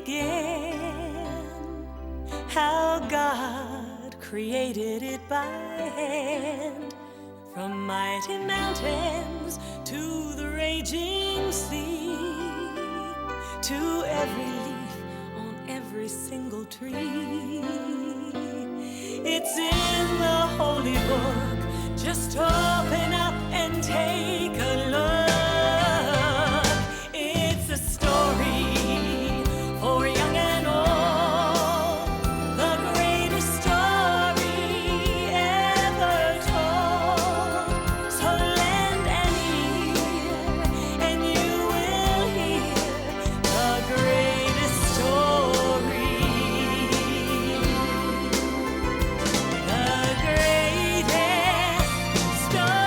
began, how God created it by hand, from mighty mountains to the raging sea, to every leaf on every single tree. It's in the holy book. Just open up and take a look. It's a story for young and old, the greatest story ever told. So lend an ear and you will hear the greatest story. The greatest story.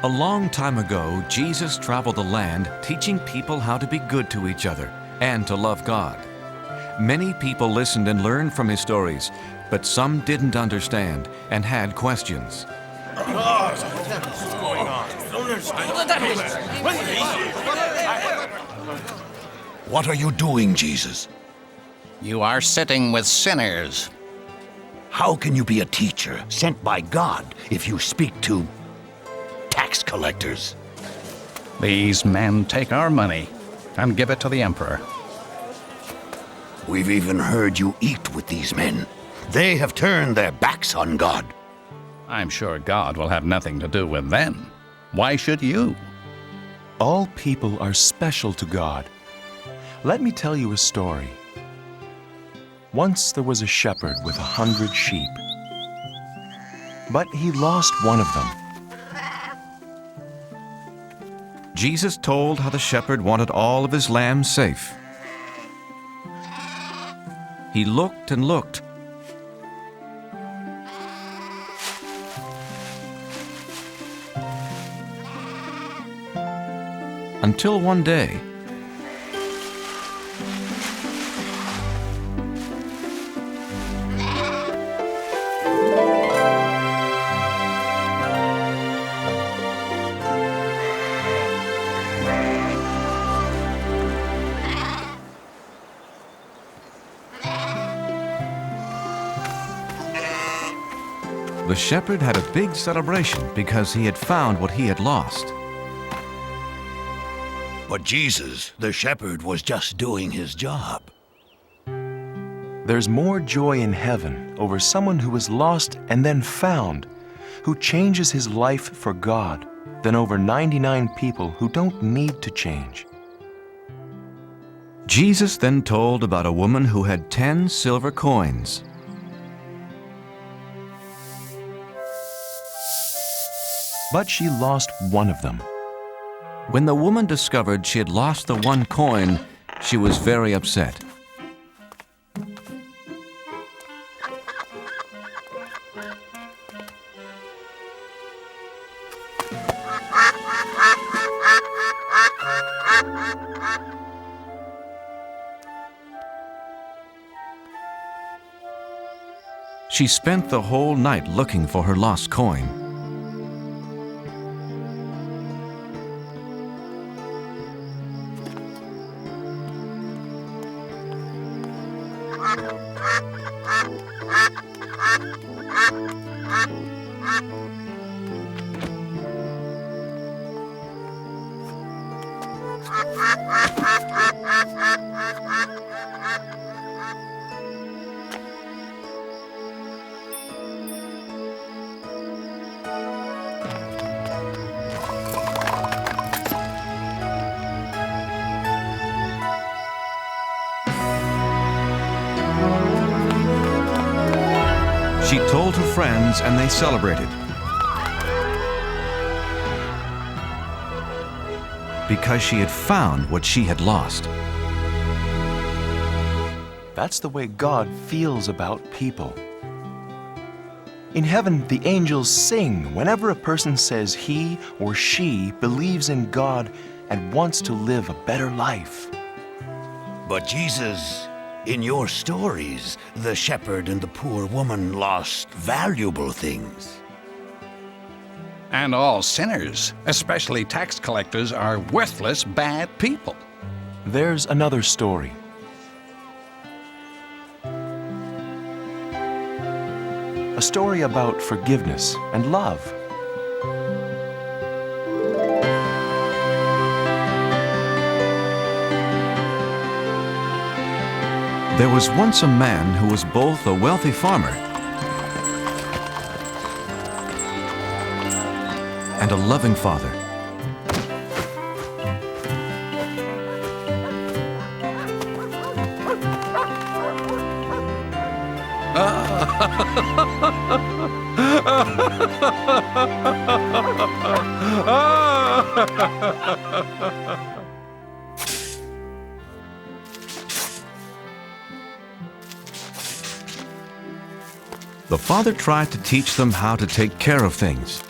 A long time ago, Jesus traveled the land teaching people how to be good to each other and to love God. Many people listened and learned from his stories, but some didn't understand and had questions. What are you doing, Jesus? You are sitting with sinners. How can you be a teacher sent by God if you speak to tax collectors? These men take our money and give it to the emperor. We've even heard you eat with these men. They have turned their backs on God. I'm sure God will have nothing to do with them. Why should you? All people are special to God. Let me tell you a story. Once there was a shepherd with 100 sheep, but he lost one of them. Jesus told how the shepherd wanted all of his lambs safe. He looked and looked. Until one day, the shepherd had a big celebration because he had found what he had lost. But Jesus, the shepherd, was just doing his job. There's more joy in heaven over someone who was lost and then found, who changes his life for God, than over 99 people who don't need to change. Jesus then told about a woman who had 10 silver coins. But she lost one of them. When the woman discovered she had lost the one coin, she was very upset. She spent the whole night looking for her lost coin. She told her friends and they celebrated. Because she had found what she had lost. That's the way God feels about people. In heaven, the angels sing whenever a person says he or she believes in God and wants to live a better life. But Jesus, in your stories, the shepherd and the poor woman lost valuable things. And all sinners, especially tax collectors, are worthless, bad people. There's another story. A story about forgiveness and love. There was once a man who was both a wealthy farmer and a loving father. The father tried to teach them how to take care of things.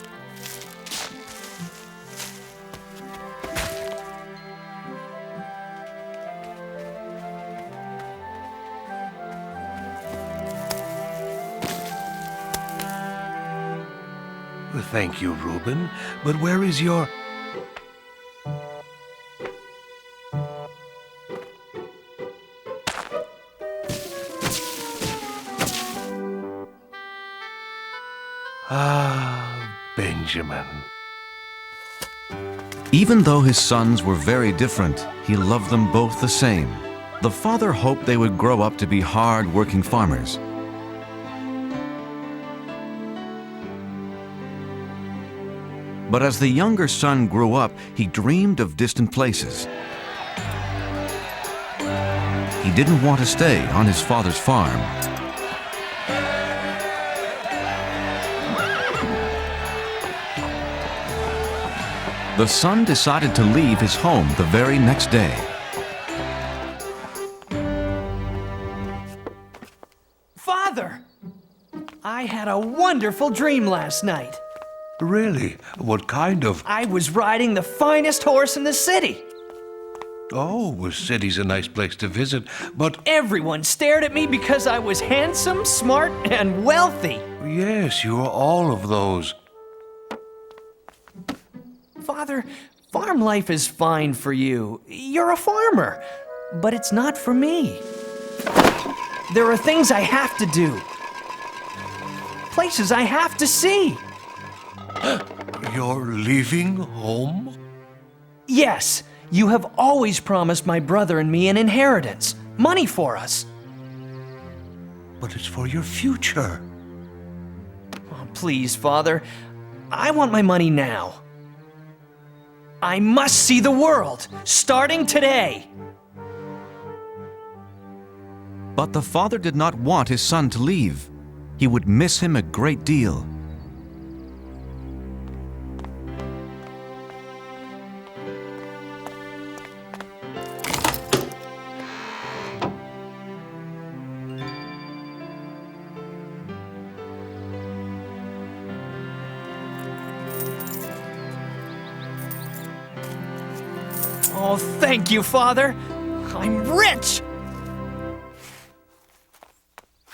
Thank you, Reuben. But where is your... Ah, Benjamin. Even though his sons were very different, he loved them both the same. The father hoped they would grow up to be hard-working farmers. But as the younger son grew up, he dreamed of distant places. He didn't want to stay on his father's farm. The son decided to leave his home the very next day. Father! I had a wonderful dream last night. Really? What kind of... I was riding the finest horse in the city. Oh, a city's a nice place to visit, but... Everyone stared at me because I was handsome, smart, and wealthy. Yes, you are all of those. Father, farm life is fine for you. You're a farmer. But it's not for me. There are things I have to do. Places I have to see. You're leaving home? Yes, you have always promised my brother and me an inheritance. Money for us. But it's for your future. Oh, please, Father. I want my money now. I must see the world, starting today. But the father did not want his son to leave. He would miss him a great deal. Oh, thank you, Father. I'm rich.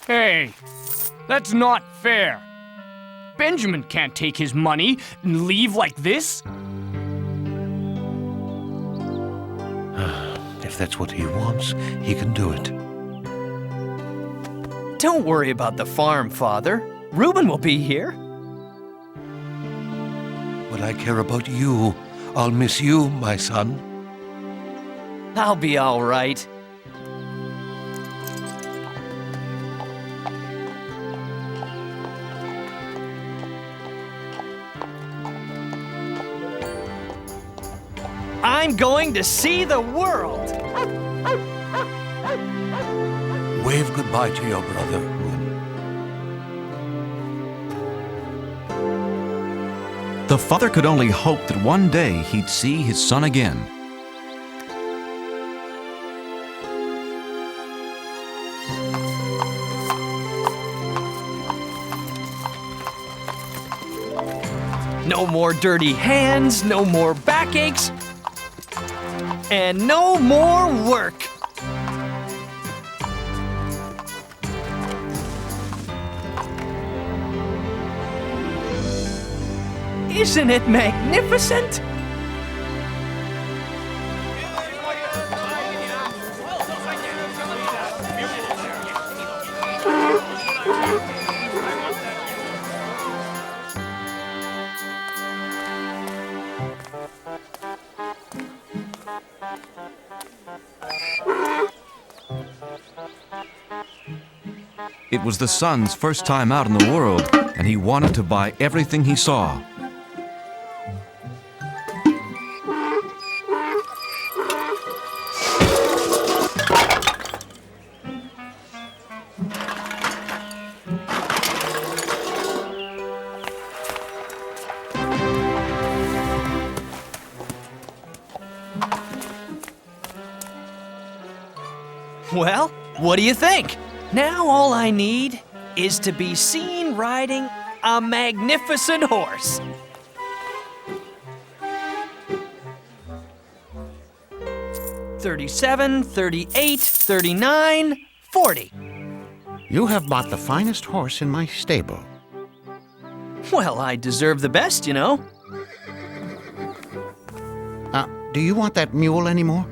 Hey, that's not fair. Benjamin can't take his money and leave like this. If that's what he wants, he can do it. Don't worry about the farm, Father. Reuben will be here. But I care about you. I'll miss you, my son. I'll be all right. I'm going to see the world. Wave goodbye to your brother, Reuben. The father could only hope that one day he'd see his son again. No more dirty hands, no more backaches, and no more work. Isn't it magnificent? It was the son's first time out in the world, and he wanted to buy everything he saw. Well, what do you think? Now all I need is to be seen riding a magnificent horse. $37, $38, $39, $40. You have bought the finest horse in my stable. Well, I deserve the best, you know. Do you want that mule anymore?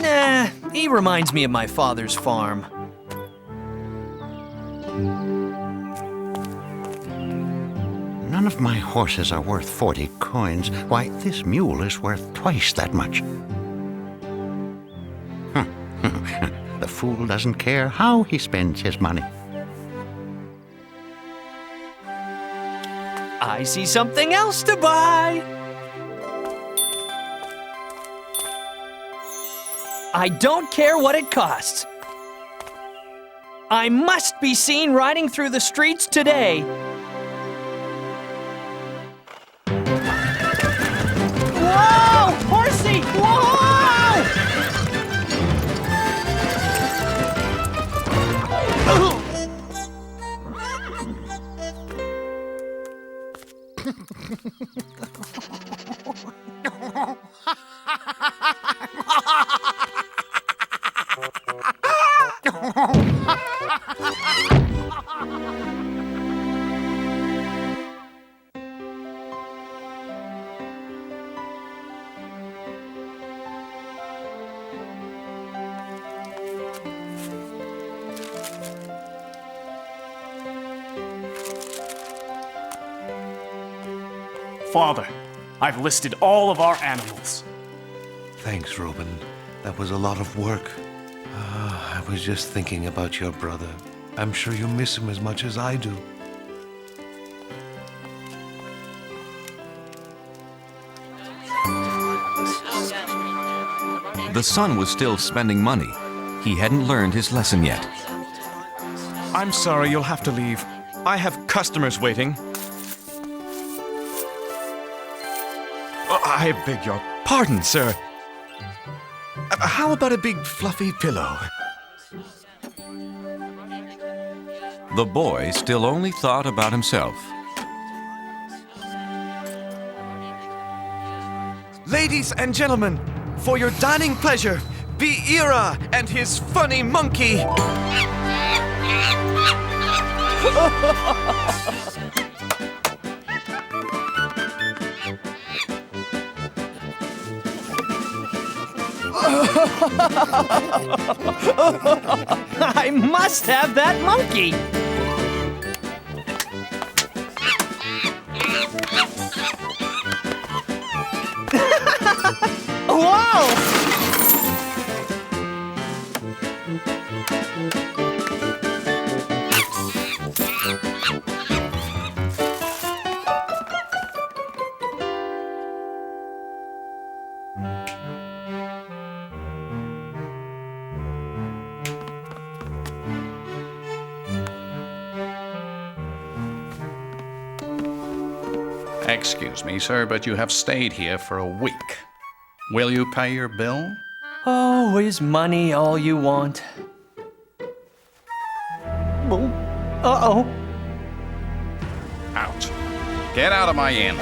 Nah, he reminds me of my father's farm. None of my horses are worth 40 coins. Why, this mule is worth twice that much. The fool doesn't care how he spends his money. I see something else to buy. I don't care what it costs. I must be seen riding through the streets today. Whoa! Horsey! Whoa! Father, I've listed all of our animals. Thanks, Reuben. That was a lot of work. I was just thinking about your brother. I'm sure you miss him as much as I do. The son was still spending money. He hadn't learned his lesson yet. I'm sorry, you'll have to leave. I have customers waiting. I beg your pardon, sir. How about a big fluffy pillow? The boy still only thought about himself. Ladies and gentlemen, for your dining pleasure, be Ira and his funny monkey. I must have that monkey. Whoa! Excuse me, sir, but you have stayed here for a week. Will you pay your bill? Oh, is money all you want? Uh-oh. Out. Get out of my inn.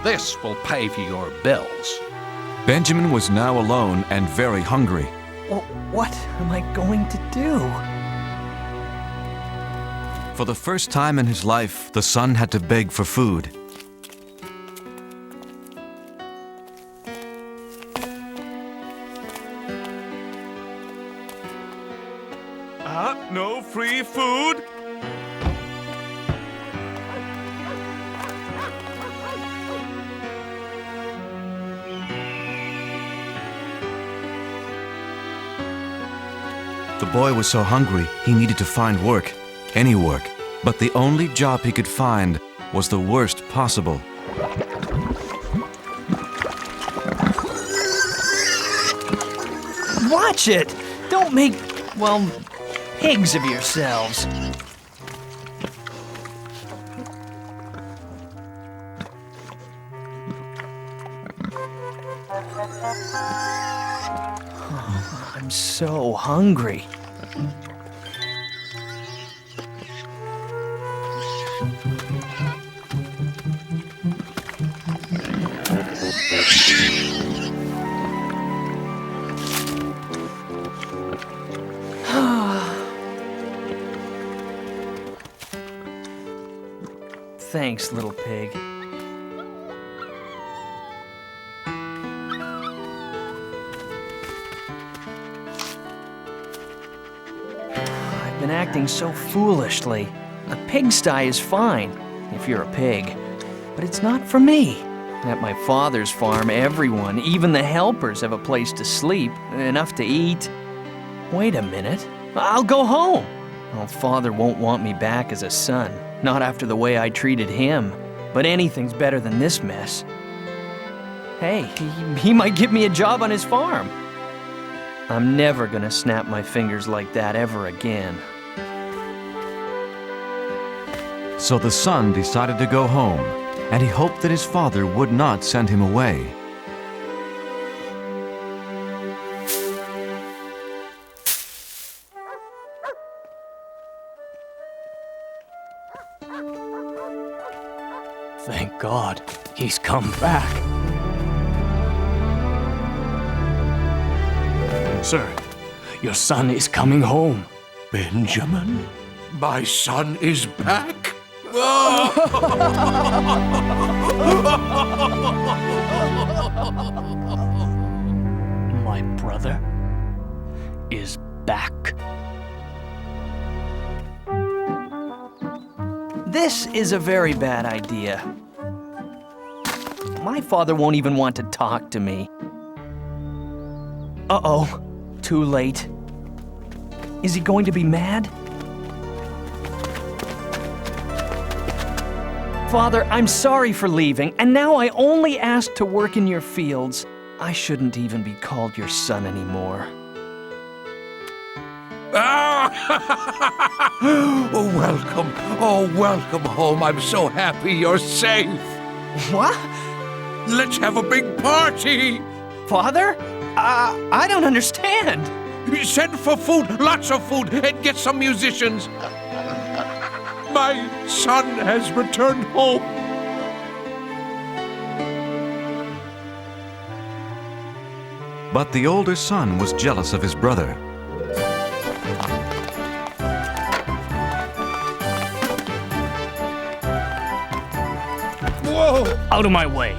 This will pay for your bills. Benjamin was now alone and very hungry. Well, what am I going to do? For the first time in his life, the son had to beg for food. No free food? The boy was so hungry, he needed to find work, any work. But the only job he could find was the worst possible. Watch it! Don't make, well, pigs of yourselves. Oh, I'm so hungry. Thanks, little pig. I've been acting so foolishly. A pigsty is fine, if you're a pig. But it's not for me. At my father's farm, everyone, even the helpers, have a place to sleep, enough to eat. Wait a minute. I'll go home. Well, father won't want me back as a son. Not after the way I treated him. But anything's better than this mess. Hey, he might give me a job on his farm. I'm never gonna snap my fingers like that ever again. So the son decided to go home, and he hoped that his father would not send him away. Thank God, he's come back. Sir, your son is coming home. Benjamin? My son is back? My brother is back. This is a very bad idea. My father won't even want to talk to me. Uh-oh, too late. Is he going to be mad? Father, I'm sorry for leaving, and now I only ask to work in your fields. I shouldn't even be called your son anymore. Oh, welcome. Oh, welcome home. I'm so happy you're safe. What? Let's have a big party. Father? I don't understand. Send for food, lots of food, and get some musicians. My son has returned home. But the older son was jealous of his brother. Whoa! Out of my way.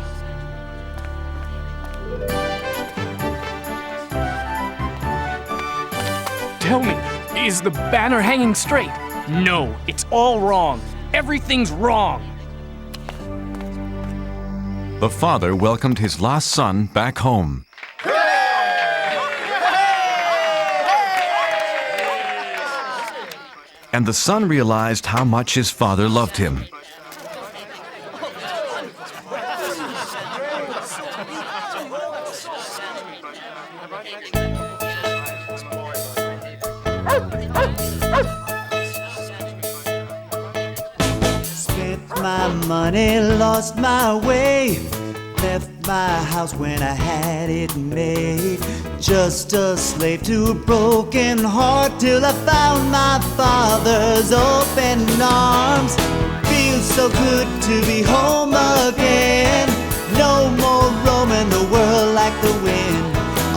Tell me, is the banner hanging straight? No, it's all wrong. Everything's wrong. The father welcomed his last son back home. And the son realized how much his father loved him. Spent my money, lost my way, left my house when I had it made. Just a slave to a broken heart till I found my father's open arms. Feels so good to be home again. No more roaming the world like the wind.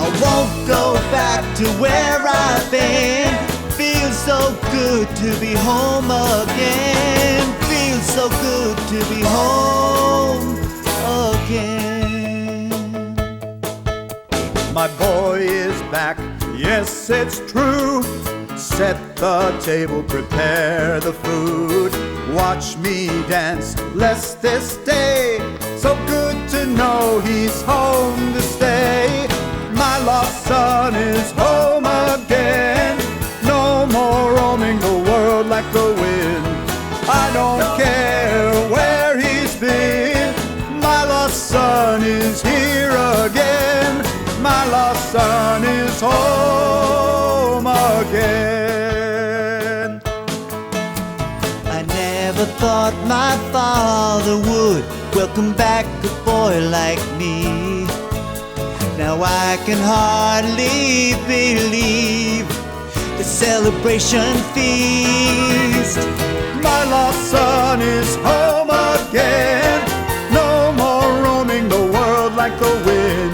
I won't go back to where I've been. Feels so good to be home again. Feels so good to be home again. My boy is back, yes, it's true. Set the table, prepare the food. Watch me dance, bless this day. So good to know he's home to stay. My lost son is home again. No more roaming the world like the wind. I don't care where he's been. My lost son is here again. My lost son is home again. I never thought my father would welcome back a boy like me. Now I can hardly believe the celebration feast. My lost son is home again. No more roaming the world like the wind.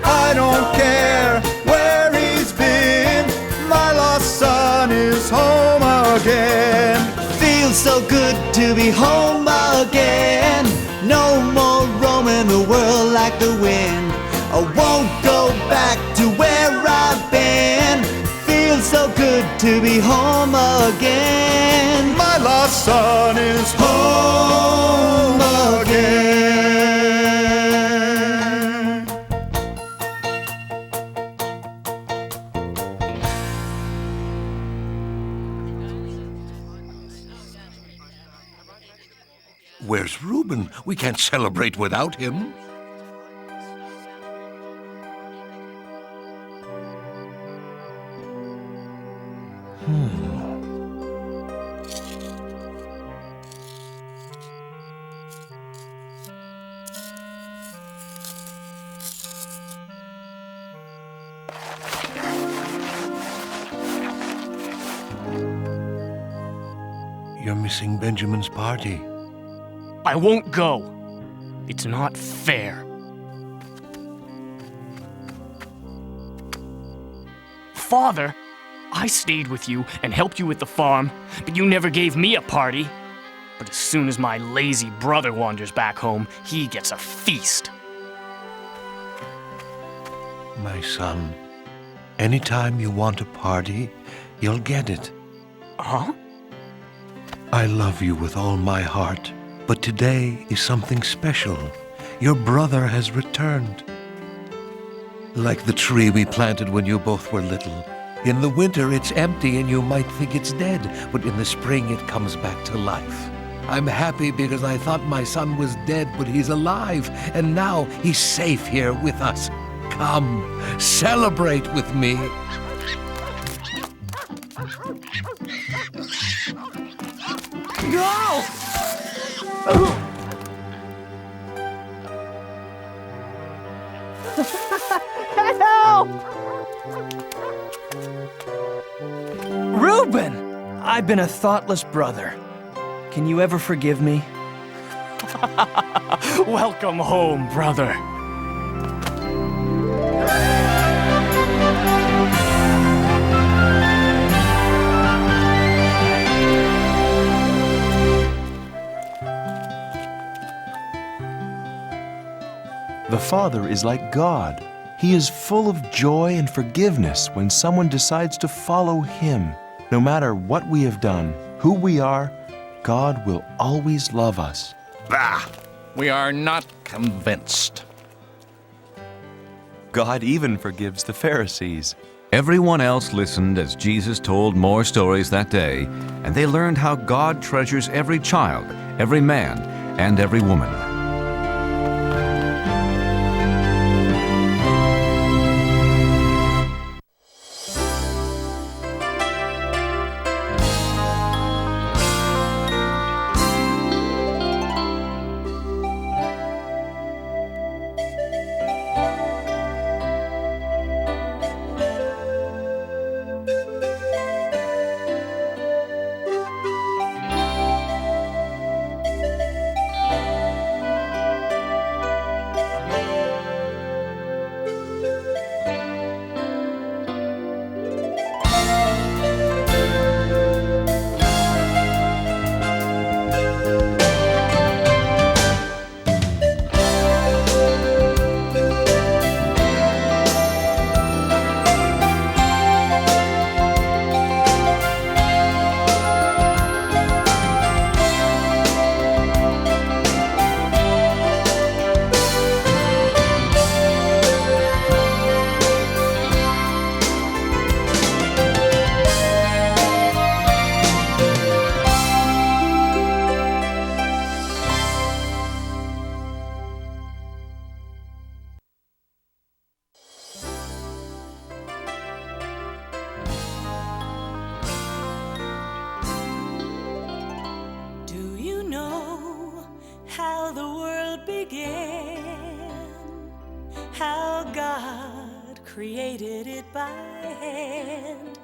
I don't care where he's been. My lost son is home again. Feels so good to be home again. No more roaming the world like the wind. I won't go back to where I've been. Feels so good to be home again. My lost son is home again. Where's Reuben? We can't celebrate without him. You're missing Benjamin's party. I won't go. It's not fair. Father, I stayed with you and helped you with the farm, but you never gave me a party. But as soon as my lazy brother wanders back home, he gets a feast. My son, anytime you want a party, you'll get it. Huh? I love you with all my heart, but today is something special. Your brother has returned. Like the tree we planted when you both were little. In the winter, it's empty and you might think it's dead, but in the spring, it comes back to life. I'm happy because I thought my son was dead, but he's alive, and now he's safe here with us. Come, celebrate with me. No! Help! Reuben! I've been a thoughtless brother. Can you ever forgive me? Welcome home, brother. The Father is like God. He is full of joy and forgiveness when someone decides to follow Him. No matter what we have done, who we are, God will always love us. Bah! We are not convinced. God even forgives the Pharisees. Everyone else listened as Jesus told more stories that day, and they learned how God treasures every child, every man, and every woman. created it by hand.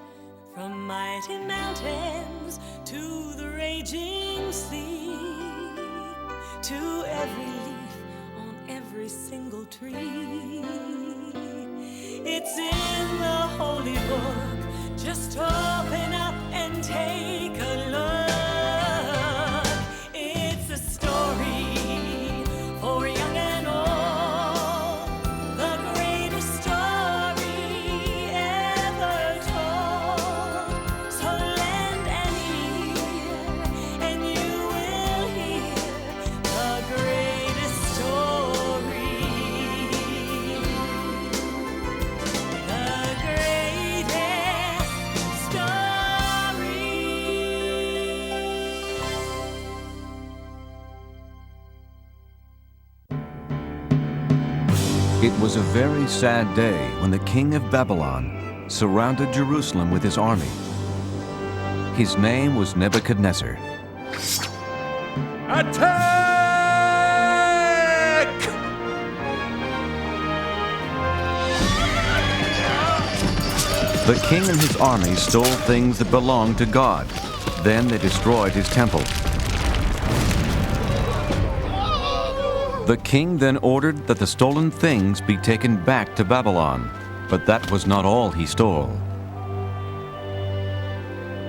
From mighty mountains to the raging sea, to every leaf on every single tree. It's in the holy book. Just open up and take a look. It's a story for young and old, the greatest story ever told. So lend an ear and you will hear the greatest story. The greatest story. It was a very sad day when the king of Babylon surrounded Jerusalem with his army. His name was Nebuchadnezzar. Attack! The king and his army stole things that belonged to God. Then they destroyed his temple. The king then ordered that the stolen things be taken back to Babylon, but that was not all he stole.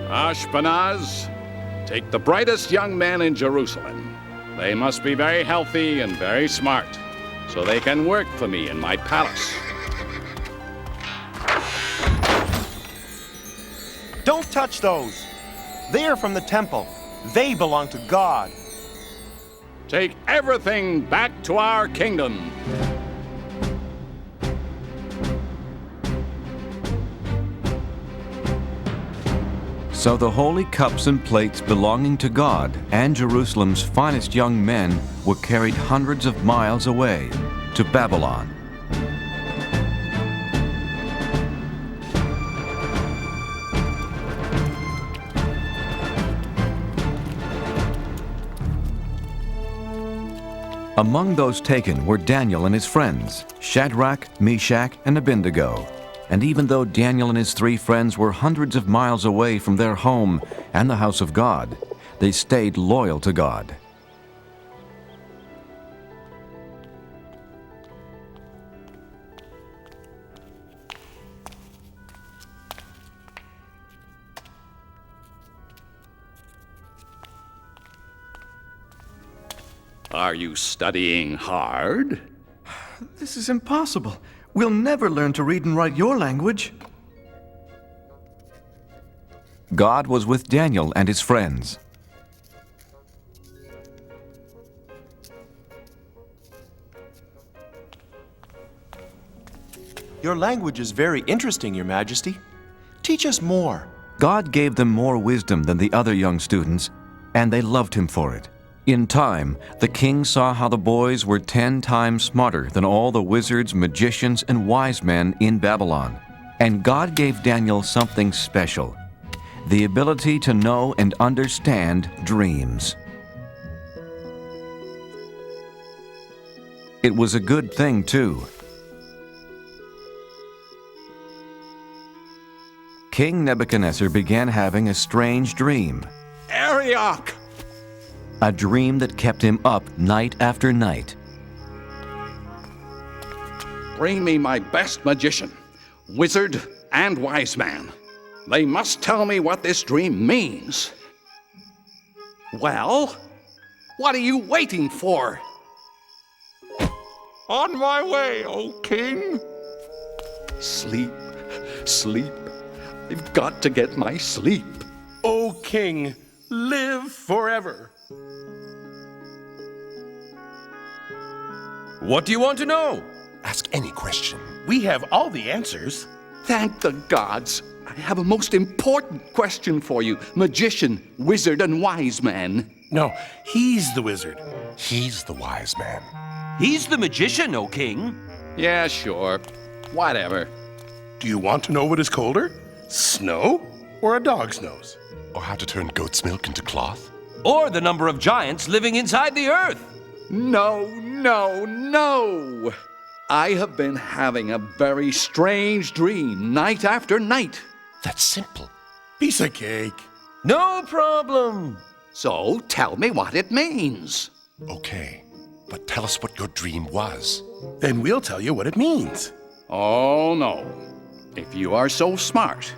Ashpenaz, take the brightest young men in Jerusalem. They must be very healthy and very smart, so they can work for me in my palace. Don't touch those. They are from the temple. They belong to God. Take everything back to our kingdom. So the holy cups and plates belonging to God and Jerusalem's finest young men were carried hundreds of miles away to Babylon. Among those taken were Daniel and his friends, Shadrach, Meshach, and Abednego. And even though Daniel and his 3 friends were hundreds of miles away from their home and the house of God, they stayed loyal to God. Are you studying hard? This is impossible. We'll never learn to read and write your language. God was with Daniel and his friends. Your language is very interesting, Your Majesty. Teach us more. God gave them more wisdom than the other young students, and they loved him for it. In time, the king saw how the boys were 10 times smarter than all the wizards, magicians, and wise men in Babylon. And God gave Daniel something special: the ability to know and understand dreams. It was a good thing, too. King Nebuchadnezzar began having a strange dream. Arioch! A dream that kept him up night after night. Bring me my best magician, wizard, and wise man. They must tell me what this dream means. Well, what are you waiting for? On my way, O king. Sleep, sleep. I've got to get my sleep. O king, live forever. What do you want to know? Ask any question. We have all the answers. Thank the gods. I have a most important question for you, magician, wizard, and wise man. No, he's the wizard. He's the wise man. He's the magician, O king. Yeah, sure. Whatever. Do you want to know what is colder? Snow or a dog's nose? Or how to turn goat's milk into cloth? Or the number of giants living inside the earth. No, no, no! I have been having a very strange dream night after night. That's simple. Piece of cake. No problem. So tell me what it means. Okay, but tell us what your dream was. Then we'll tell you what it means. Oh, no. If you are so smart,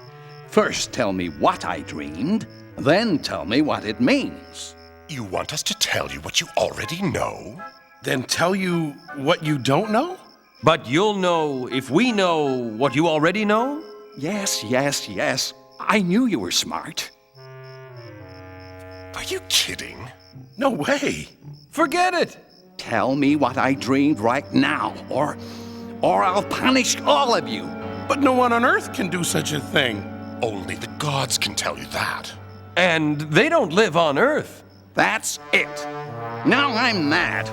first tell me what I dreamed, then tell me what it means. You want us to tell you what you already know? Then tell you what you don't know? But you'll know if we know what you already know? Yes. I knew you were smart. Are you kidding? No way. Forget it. Tell me what I dreamed right now, or I'll punish all of you. But no one on earth can do such a thing. Only the gods can tell you that. And they don't live on Earth. That's it. Now I'm mad.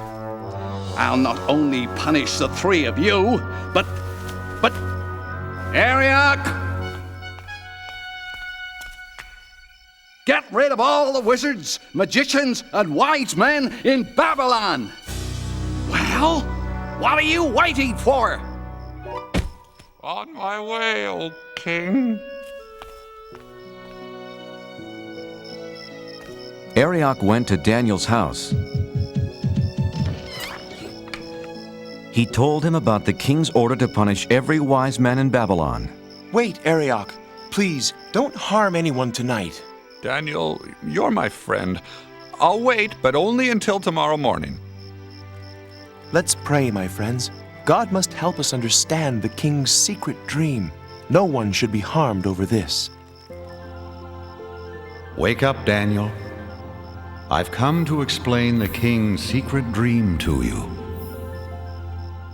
I'll not only punish the three of you, but Ariok! Get rid of all the wizards, magicians, and wise men in Babylon! Well, what are you waiting for? On my way, O king. Arioch went to Daniel's house. He told him about the king's order to punish every wise man in Babylon. Wait, Arioch. Please, don't harm anyone tonight. Daniel, you're my friend. I'll wait, but only until tomorrow morning. Let's pray, my friends. God must help us understand the king's secret dream. No one should be harmed over this. Wake up, Daniel. I've come to explain the king's secret dream to you.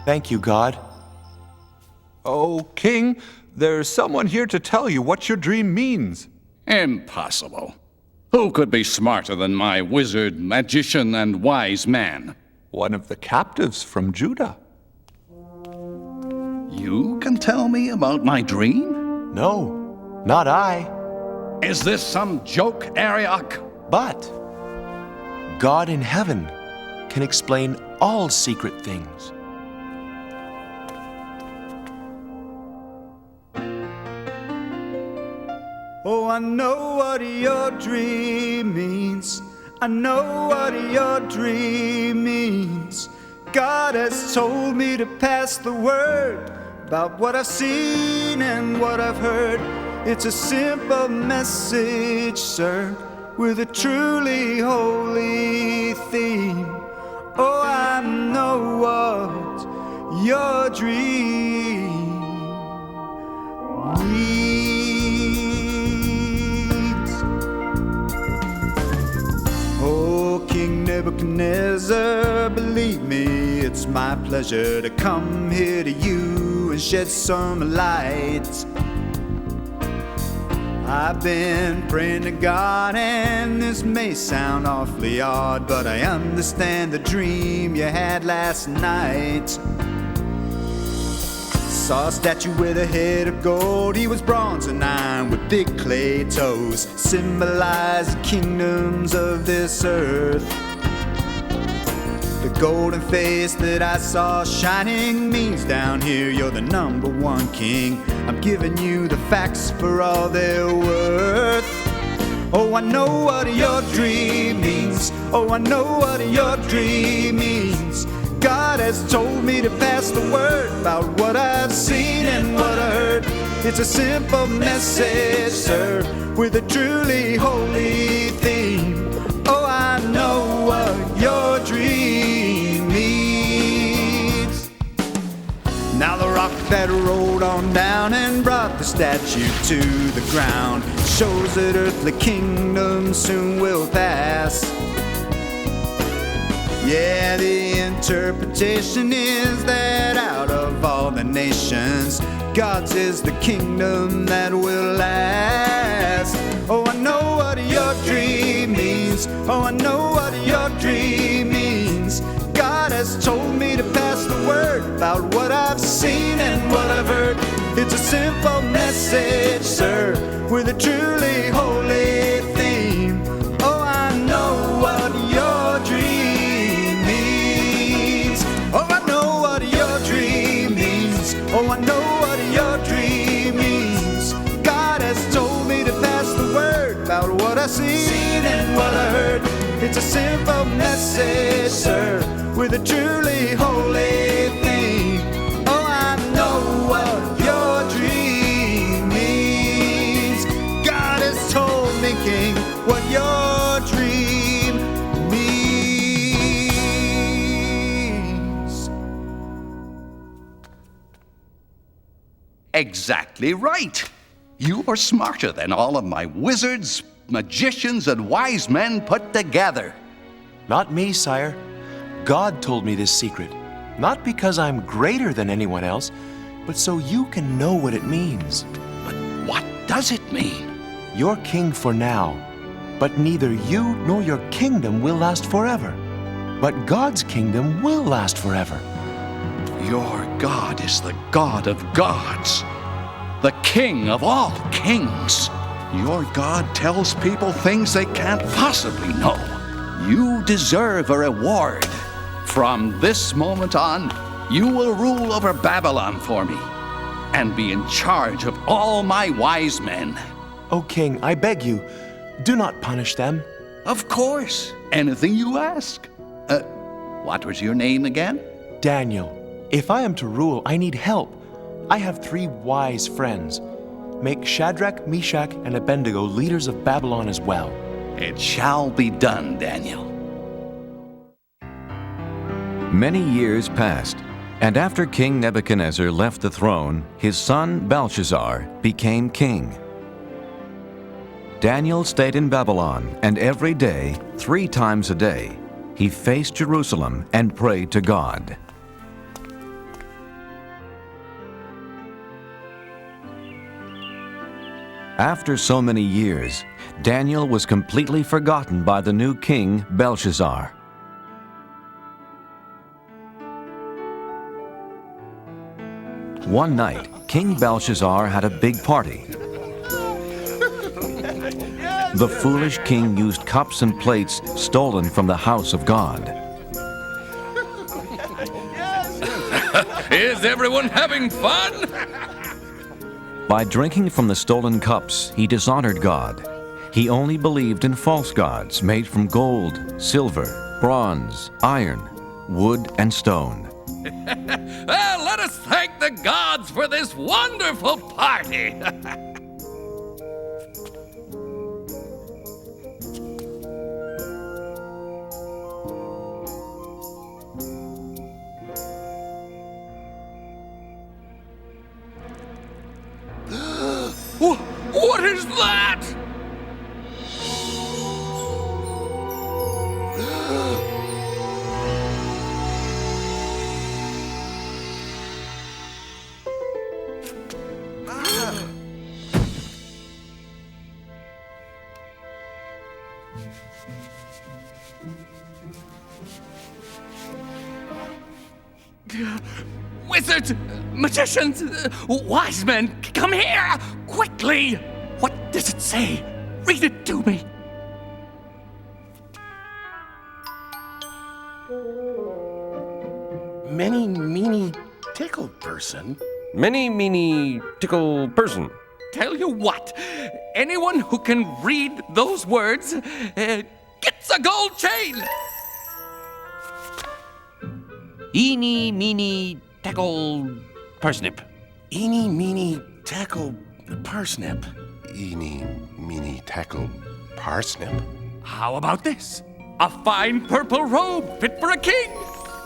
Thank you, God. Oh, king, there's someone here to tell you what your dream means. Impossible. Who could be smarter than my wizard, magician, and wise man? One of the captives from Judah. You can tell me about my dream? No, not I. Is this some joke, Arioch? But God in heaven can explain all secret things. Oh, I know what your dream means. I know what your dream means. God has told me to pass the word about what I've seen and what I've heard. It's a simple message, sir, with a truly holy theme. Oh, I know what your dream means. Oh, King Nebuchadnezzar, believe me, it's my pleasure to come here to you and shed some light. I've been praying to God, and this may sound awfully odd, but I understand the dream you had last night. Saw a statue with a head of gold. He was bronze and iron with big clay toes, symbolizing kingdoms of this earth. The golden face that I saw shining means down here you're the number one king. I'm giving you the facts for all they're worth. Oh, I know what your dream means. Oh, I know what your dream means. God has told me to pass the word about what I've seen and what I heard. It's a simple message, sir, with a truly holy theme. Oh, I know what your dream means. Now the rock that rolled on down and brought the statue to the ground shows that earthly kingdoms soon will pass. Yeah, the interpretation is that out of all the nations, God's is the kingdom that will last. Oh, I know what your dream means. Oh, I know what your dream means. God has told me to pass the word about what I've seen and what I've heard. It's a simple message, sir, with a truly holy theme. Oh, I know what your dream means. Oh, I know what your dream I seen and what I heard. It's a simple message, sir, with a truly holy theme. Oh, I know what your dream means. God has told me, King, what your dream means. Exactly right. You are smarter than all of my wizards, magicians, and wise men put together. Not me, sire. God told me this secret. Not because I'm greater than anyone else, but so you can know what it means. But what does it mean? You're king for now, but neither you nor your kingdom will last forever. But God's kingdom will last forever. Your God is the God of gods, the King of all kings. Your God tells people things they can't possibly know. You deserve a reward. From this moment on, you will rule over Babylon for me and be in charge of all my wise men. O king, I beg you, do not punish them. Of course, anything you ask. What was your name again? Daniel, if I am to rule, I need help. I have 3 wise friends. Make Shadrach, Meshach, and Abednego leaders of Babylon as well. It shall be done, Daniel. Many years passed, and after King Nebuchadnezzar left the throne, his son Belshazzar became king. Daniel stayed in Babylon, and every day, 3 times a day, he faced Jerusalem and prayed to God. After so many years, Daniel was completely forgotten by the new king, Belshazzar. One night, King Belshazzar had a big party. The foolish king used cups and plates stolen from the house of God. Is everyone having fun? By drinking from the stolen cups, he dishonored God. He only believed in false gods made from gold, silver, bronze, iron, wood, and stone. Well, let us thank the gods for this wonderful party. What is that? Wizards, magicians, wise men, come here, quickly! What does it say? Read it to me. Many, meany, tickle person. Many, meany, tickle person. Tell you what, anyone who can read those words gets a gold chain. Eeny, meeny, tackle, parsnip. Eeny, meeny, tackle, parsnip. Eeny, meeny, tackle, parsnip. How about this? A fine purple robe fit for a king.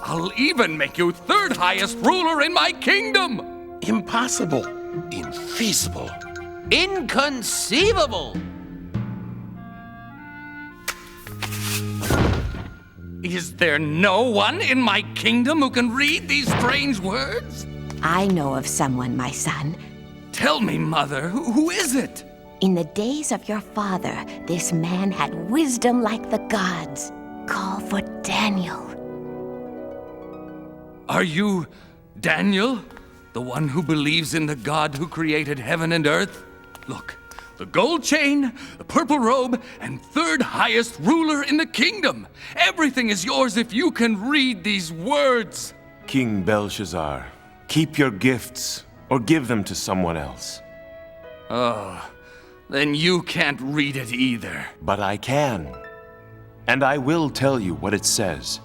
I'll even make you 3rd highest ruler in my kingdom. Impossible. Infeasible. Inconceivable. Is there no one in my kingdom who can read these strange words? I know of someone, my son. Tell me, Mother, who is it? In the days of your father, this man had wisdom like the gods. Call for Daniel. Are you Daniel? The one who believes in the God who created heaven and earth? Look, the gold chain, the purple robe, and 3rd highest ruler in the kingdom. Everything is yours if you can read these words. King Belshazzar, keep your gifts or give them to someone else. Oh, Then you can't read it either. But I can. And I will tell you what it says.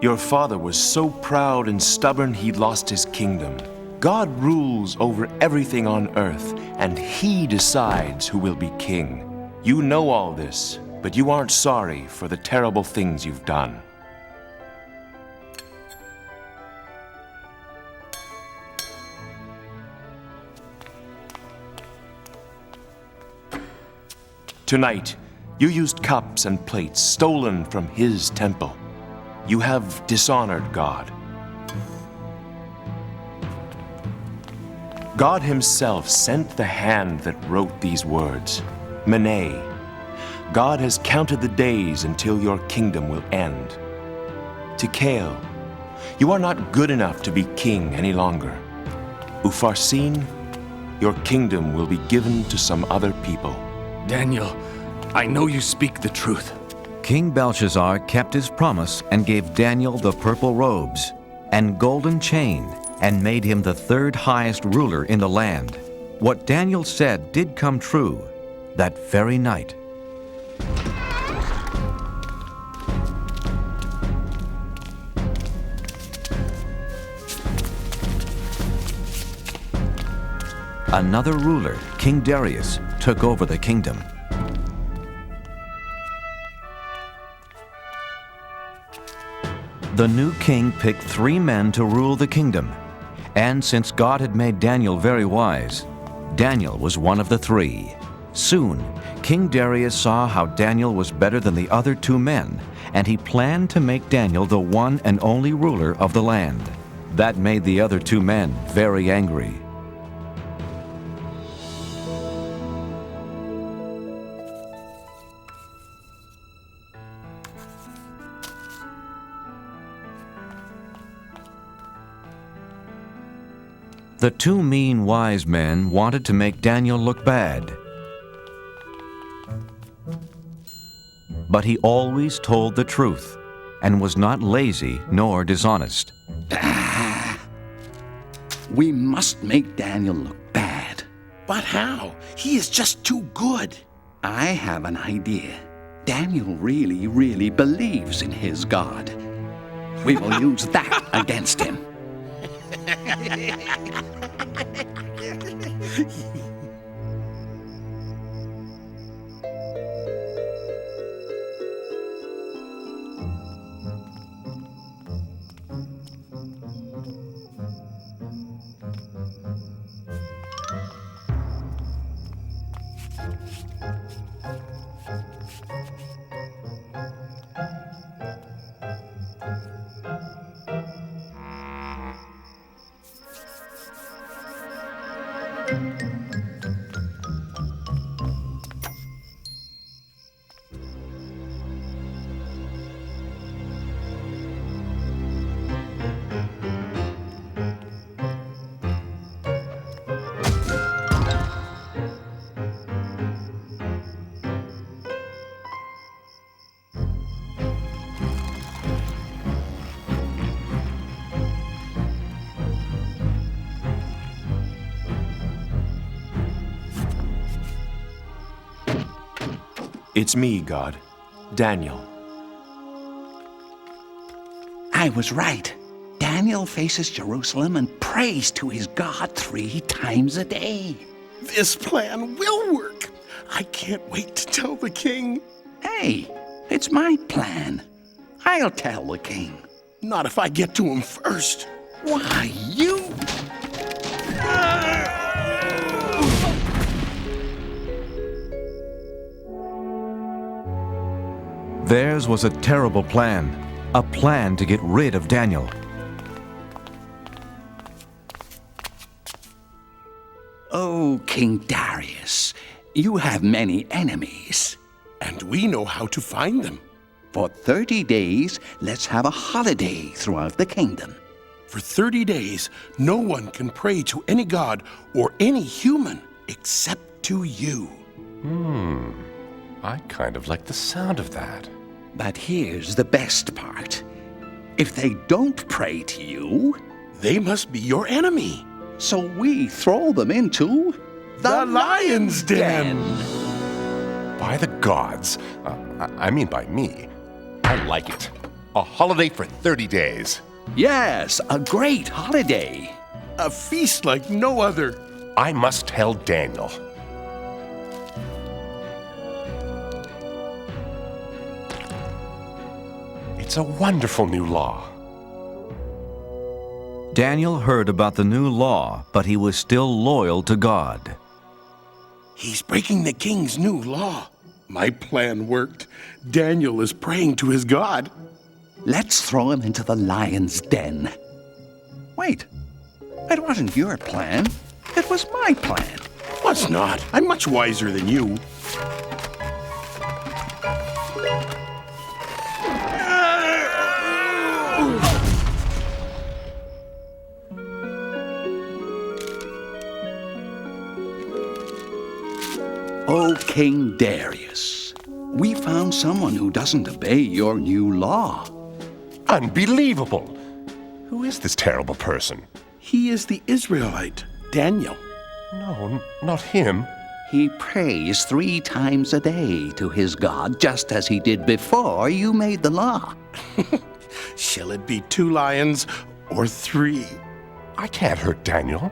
Your father was so proud and stubborn he lost his kingdom. God rules over everything on earth, and he decides who will be king. You know all this, but you aren't sorry for the terrible things you've done. Tonight, you used cups and plates stolen from his temple. You have dishonored God. God himself sent the hand that wrote these words, Mene. God has counted the days until your kingdom will end. Tikal, you are not good enough to be king any longer. Upharsin, your kingdom will be given to some other people. Daniel, I know you speak the truth. King Belshazzar kept his promise and gave Daniel the purple robes and golden chain and made him the third highest ruler in the land. What Daniel said did come true that very night. Another ruler, King Darius, took over the kingdom. The new king picked 3 men to rule the kingdom. And since God had made Daniel very wise, Daniel was one of the 3. Soon, King Darius saw how Daniel was better than the other 2 men, and he planned to make Daniel the one and only ruler of the land. That made the other 2 men very angry. The 2 mean wise men wanted to make Daniel look bad. But he always told the truth and was not lazy nor dishonest. We must make Daniel look bad. But how? He is just too good. I have an idea. Daniel really, really believes in his God. We will use that against him. It's me, God. Daniel. I was right. Daniel faces Jerusalem and prays to his God 3 times a day. This plan will work. I can't wait to tell the king. Hey, it's my plan. I'll tell the king. Not if I get to him first. Why, you... Theirs was a terrible plan, a plan to get rid of Daniel. Oh, King Darius, you have many enemies. And we know how to find them. For 30 days, let's have a holiday throughout the kingdom. For 30 days, no one can pray to any god or any human except to you. I kind of like the sound of that. But here's the best part. If they don't pray to you, they must be your enemy. So we throw them into The Lion's Den! By the gods. I mean by me. I like it. A holiday for 30 days. Yes, a great holiday. A feast like no other. I must tell Daniel. It's a wonderful new law. Daniel heard about the new law, but he was still loyal to God. He's breaking the king's new law. My plan worked. Daniel is praying to his God. Let's throw him into the lion's den. Wait, it wasn't your plan. It was my plan. Was not. I'm much wiser than you. Oh, King Darius, we found someone who doesn't obey your new law. Unbelievable! Who is this terrible person? He is the Israelite, Daniel. No, not him. He prays 3 times a day to his God, just as he did before you made the law. Shall it be 2 lions or 3? I can't hurt Daniel.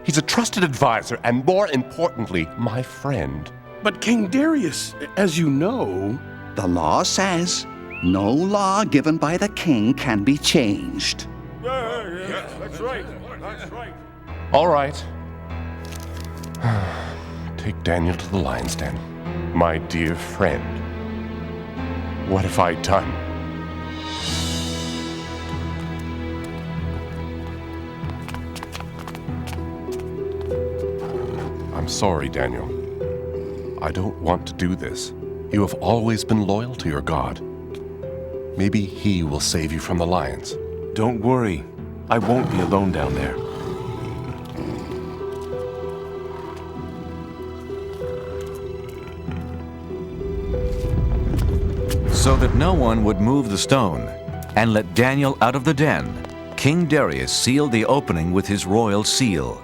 He's a trusted advisor and, more importantly, my friend. But King Darius, as you know... The law says no law given by the king can be changed. Yeah, that's right. That's right. All right. Take Daniel to the lion's den. My dear friend. What have I done? I'm sorry, Daniel. I don't want to do this. You have always been loyal to your God. Maybe he will save you from the lions. Don't worry. I won't be alone down there. So that no one would move the stone and let Daniel out of the den, King Darius sealed the opening with his royal seal.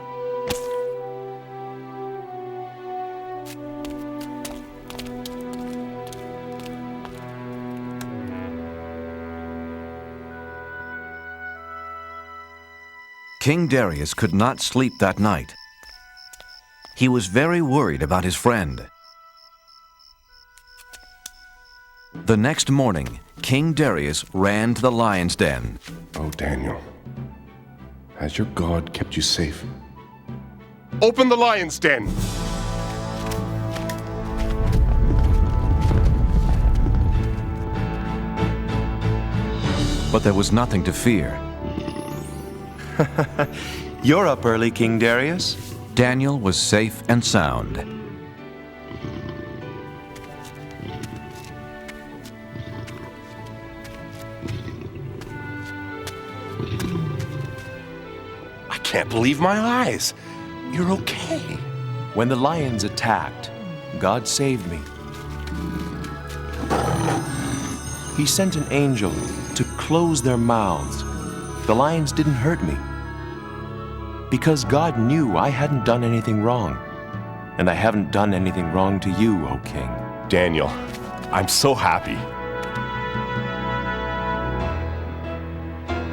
King Darius could not sleep that night. He was very worried about his friend. The next morning, King Darius ran to the lion's den. Oh, Daniel, has your God kept you safe? Open the lion's den! But there was nothing to fear. You're up early, King Darius. Daniel was safe and sound. I can't believe my eyes. You're okay. When the lions attacked, God saved me. He sent an angel to close their mouths. The lions didn't hurt me. Because God knew I hadn't done anything wrong. And I haven't done anything wrong to you, O King. Daniel, I'm so happy.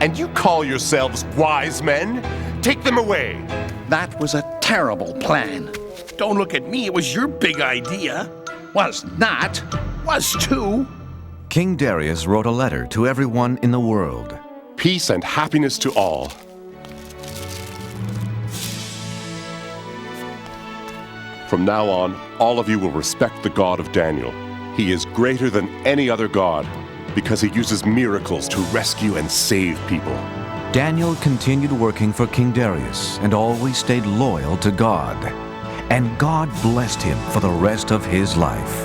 And you call yourselves wise men? Take them away. That was a terrible plan. Don't look at me, it was your big idea. Was not. Was too. King Darius wrote a letter to everyone in the world. Peace and happiness to all. From now on, all of you will respect the God of Daniel. He is greater than any other God because he uses miracles to rescue and save people. Daniel continued working for King Darius and always stayed loyal to God. And God blessed him for the rest of his life.